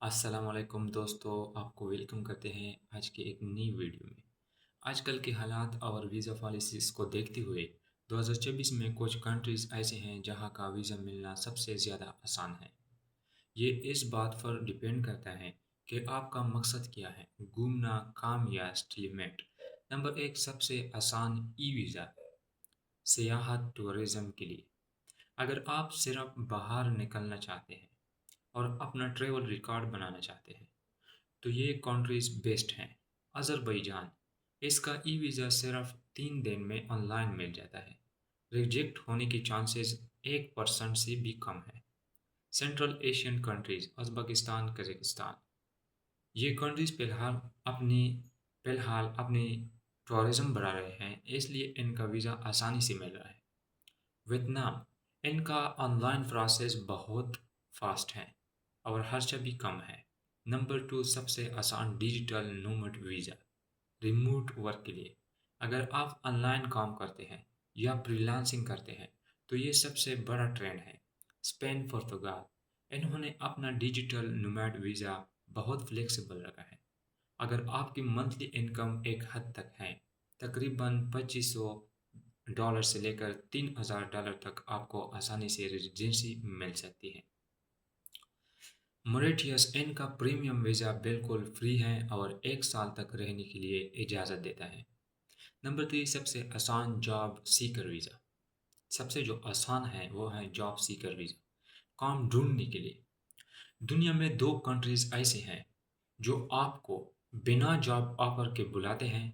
السلام علیکم دوستو، آپ کو ویلکم کرتے ہیں آج کے ایک نئی ویڈیو میں۔ آج کل کے حالات اور ویزا پالیسیز کو دیکھتے ہوئے 2024 میں کچھ کنٹریز ایسے ہیں جہاں کا ویزا ملنا سب سے زیادہ آسان ہے۔ یہ اس بات پر ڈیپینڈ کرتا ہے کہ آپ کا مقصد کیا ہے، گھومنا، کام یا اسٹڈی۔ نمبر ایک، سب سے آسان ای ویزا، سیاحت ٹورزم کے لیے۔ اگر آپ صرف باہر نکلنا چاہتے ہیں اور اپنا ٹریول ریکارڈ بنانا چاہتے ہیں تو یہ کنٹریز بیسٹ ہیں۔ آذربائیجان، اس کا ای ویزا صرف 3 دن میں آن لائن مل جاتا ہے۔ ریجیکٹ ہونے کی چانسز 1% سے بھی کم ہے۔ Central Asian countries, Uzbekistan, Kazakhstan, یہ کنٹریز فی الحال اپنی ٹورزم بڑھا رہے ہیں، اس لیے ان کا ویزا آسانی سے مل رہا ہے۔ ویتنام، ان کا آن لائن پروسیس بہت فاسٹ ہے اور خرچہ بھی کم ہے۔ نمبر 2، سب سے آسان ڈیجیٹل نومڈ ویزا، ریموٹ ورک کے لیے۔ اگر آپ آن لائن کام کرتے ہیں یا فری لانسنگ کرتے ہیں تو یہ سب سے بڑا ٹرینڈ ہے۔ اسپین، پرتگال، انہوں نے اپنا ڈیجیٹل نومیڈ ویزا بہت فلیکسیبل رکھا ہے۔ اگر آپ کی منتھلی انکم ایک حد تک ہے، تقریباً $2500 سے لے کر $3000 تک، آپ کو آسانی سے ریزیڈنسی مل سکتی ہے۔ موریٹیس، ان کا پریمیم ویزا بالکل فری ہے اور 1 سال تک رہنے کے لیے اجازت دیتا ہے۔ نمبر 3، سب سے آسان جاب سیکر ویزا، سب سے جو آسان ہے وہ ہے جاب سیکر ویزا، کام ڈھونڈنے کے لیے۔ دنیا میں 2 کنٹریز ایسے ہیں جو آپ کو بنا جاب آفر کے بلاتے ہیں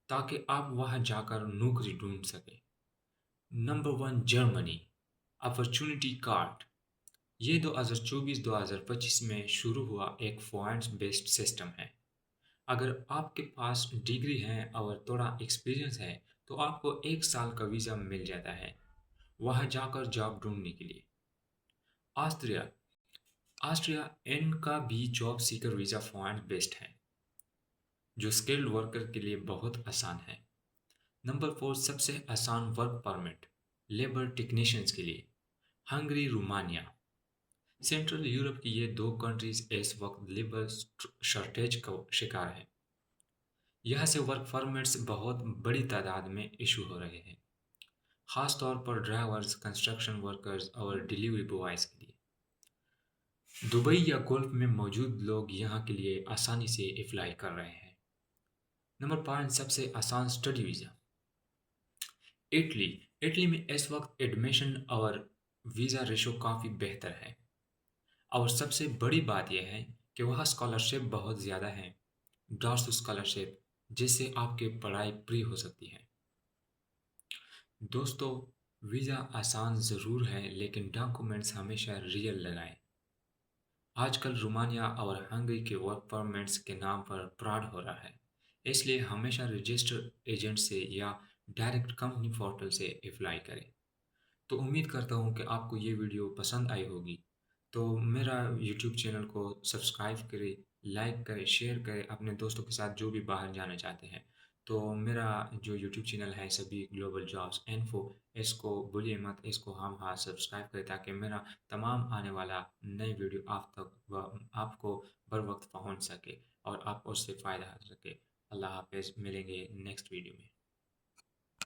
تاکہ آپ وہاں جا کر نوکری ڈھونڈ سکیں۔ Number 1، Germany, opportunity card. یہ 2024-2025 میں شروع ہوا ایک پوائنٹس بیسڈ سسٹم ہے۔ اگر آپ کے پاس ڈگری ہے اور تھوڑا ایکسپیرینس ہے تو آپ کو 1 سال کا ویزا مل جاتا ہے وہاں جا کر جاب ڈھونڈنے کے لیے۔ آسٹریا، ان کا بھی جاب سیکر ویزا پوائنٹ بیسڈ ہے جو اسکلڈ ورکر کے لیے بہت آسان ہے۔ نمبر 4، سب سے آسان ورک پرمٹ لیبر ٹیکنیشینز کے لیے، ہنگری، رومانیہ۔ سینٹرل یورپ کی یہ 2 کنٹریز اس وقت لیبر شارٹیج کا شکار ہیں۔ یہاں سے ورک پرمٹس بہت بڑی تعداد میں ایشو ہو رہے ہیں، خاص طور پر ڈرائیورز، کنسٹرکشن ورکرز اور ڈیلیوری بوائز کے لیے۔ دبئی یا گلف میں موجود لوگ یہاں کے لیے آسانی سے اپلائی کر رہے ہیں۔ نمبر 5، سب سے آسان اسٹڈی ویزا، اٹلی میں اس وقت ایڈمیشن اور ویزا ریشو کافی بہتر ہے، اور سب سے بڑی بات یہ ہے کہ وہاں اسکالرشپ بہت زیادہ ہے، ڈارس اسکالرشپ، جس سے آپ کی پڑھائی فری ہو سکتی ہے۔ دوستو، ویزا آسان ضرور ہے لیکن ڈاکومنٹس ہمیشہ ریئل لگائیں۔ آج کل رومانیہ اور ہنگری کے ورک پرمٹس کے نام پر فراڈ ہو رہا ہے، اس لیے ہمیشہ رجسٹرڈ ایجنٹ سے یا ڈائریکٹ کمپنی پورٹل سے اپلائی کریں۔ تو امید کرتا ہوں کہ آپ کو یہ ویڈیو پسند آئی ہوگی، تو میرا یوٹیوب چینل کو سبسکرائب کرے، لائک کرے، شیئر کرے اپنے دوستوں کے ساتھ جو بھی باہر جانا چاہتے ہیں۔ تو میرا جو یوٹیوب چینل ہے سبھی گلوبل جابس انفو، اس کو بھولیے مت، اس کو ہاں سبسکرائب کرے تاکہ میرا تمام آنے والا نئی ویڈیو آپ کو بر وقت پہنچ سکے اور آپ اس سے فائدہ حاصل سکے۔ اللہ حافظ، ملیں گے نیکسٹ ویڈیو میں۔